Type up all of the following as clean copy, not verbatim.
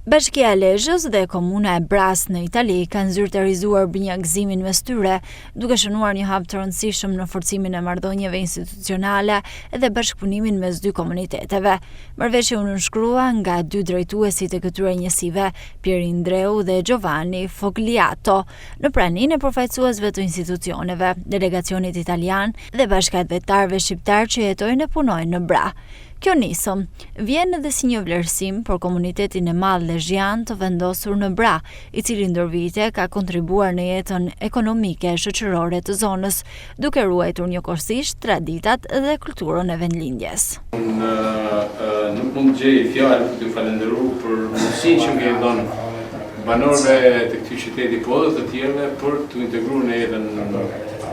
Bashkia e Lezhës dhe komuna e Bras në Itali kanë zyrtarizuar binjakëzimin mes tyre, duke shënuar një hap të rëndësishëm në forcimin e marrëdhënieve institucionale dhe bashkëpunimin mes dy komuniteteve. Marrëveshja u nënshkrua nga dy drejtuesit e këtyre njësive, Pierindreu dhe Giovanni Fogliato, në praninë e përfaqësuesve të institucioneve, delegacionit italian dhe bashkat vetarëve shqiptar që jetojnë e punojnë në Bra. Kjo nisëm vjen edhe si një vlerësim për komunitetin e madh lezhian të vendosur në Bra, i cili ndër vite ka kontribuar në jetën ekonomike e shoqërore të zonës, duke ruajtur njëkohësisht traditat dhe kulturën e vendlindjes. Nuk mund të gjej fjalë për t'ju falendëruar për mundësinë që më keni dhënë banorëve të këtij qyteti po dhe të tjerëve për t'u integruar në jetën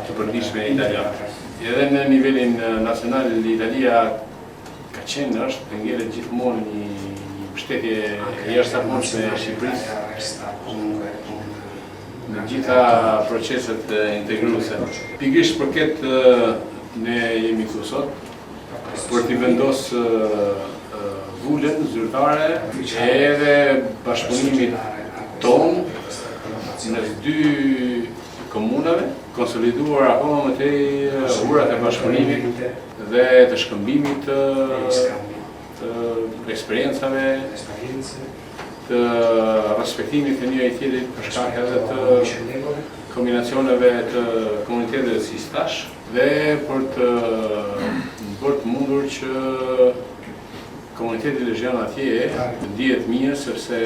të përditshme italiane. Edhe në nivelin nacional Italia ka qenë është të ngjelet gjithmonë një mbështetje e jashtëzakonshme e Shqipërisë në gjitha proceset integruese. Pikërisht për këtë ne jemi këtu sot për t'i vendosë vulën zyrtare edhe bashkëpunimit tonë në dy komunave, konsoliduar akoma më tej urat e bashkëpunimit dhe të shkëmbimit të eksperiencave, të respektimit të njëri tjetrit për shkak edhe të kombinacioneve të komuniteteve si stash dhe për të mundur që komuniteti lezhian atje të ndihet mirë sepse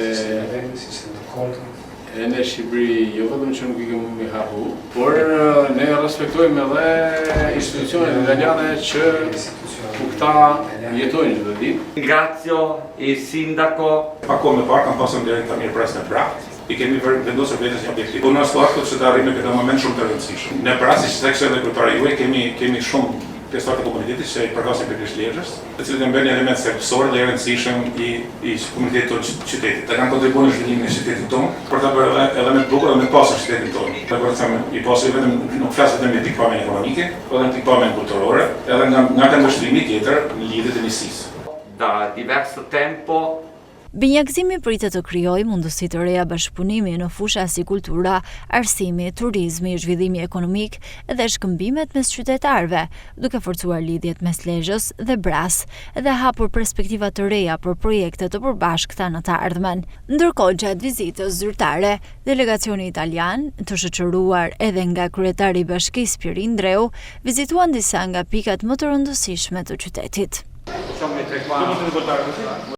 e në Shqipëri jo vetëm që nuk i kemi hapu, por ne respektojmë edhe institucionet italiane që këta jetojnë çdo ditë. Ringrazio il sindaco. Akoma më parë kam pasur direkt të mirë presë në Bra. I kemi vendosur vetes një objektiv. Po na sfat që të arrijmë këtë moment shumë të rëndësishëm. Në Bra, siç thekse edhe kryetari juaj, kemi shumë pjesëtar të komunitetit që i përkasin pikërisht Lezhës, të cilët janë bërë një element thelbësor dhe i rëndësishëm i komunitetit të qytetit. Ata kanë kontribuar në zhvillimin e qytetit tonë për ta bërë element bukur dhe me pasur qytetin tonë. Për të thënë, i pasur vetëm nuk flas vetëm me pikpamjen ekonomike, por edhe pikpamjen kulturore, edhe nga këndvështrimi tjetër në lidhje të nisisë. Da diverso tempo. Binjakëzimi pritet të krijojë mundësi të reja bashkëpunimi në fusha si kultura, arsimi, turizmi, zhvillimi ekonomik dhe shkëmbimet mes qytetarëve, duke forcuar lidhjet mes Lezhës dhe Bras dhe hapur perspektiva të reja për projekte të përbashkëta në të ardhmen. Ndërkohë, gjatë vizitës zyrtare, delegacioni italian, të shoqëruar edhe nga kryetari i bashkisë Pierindreu, vizituan disa nga pikat më të rëndësishme të qytetit.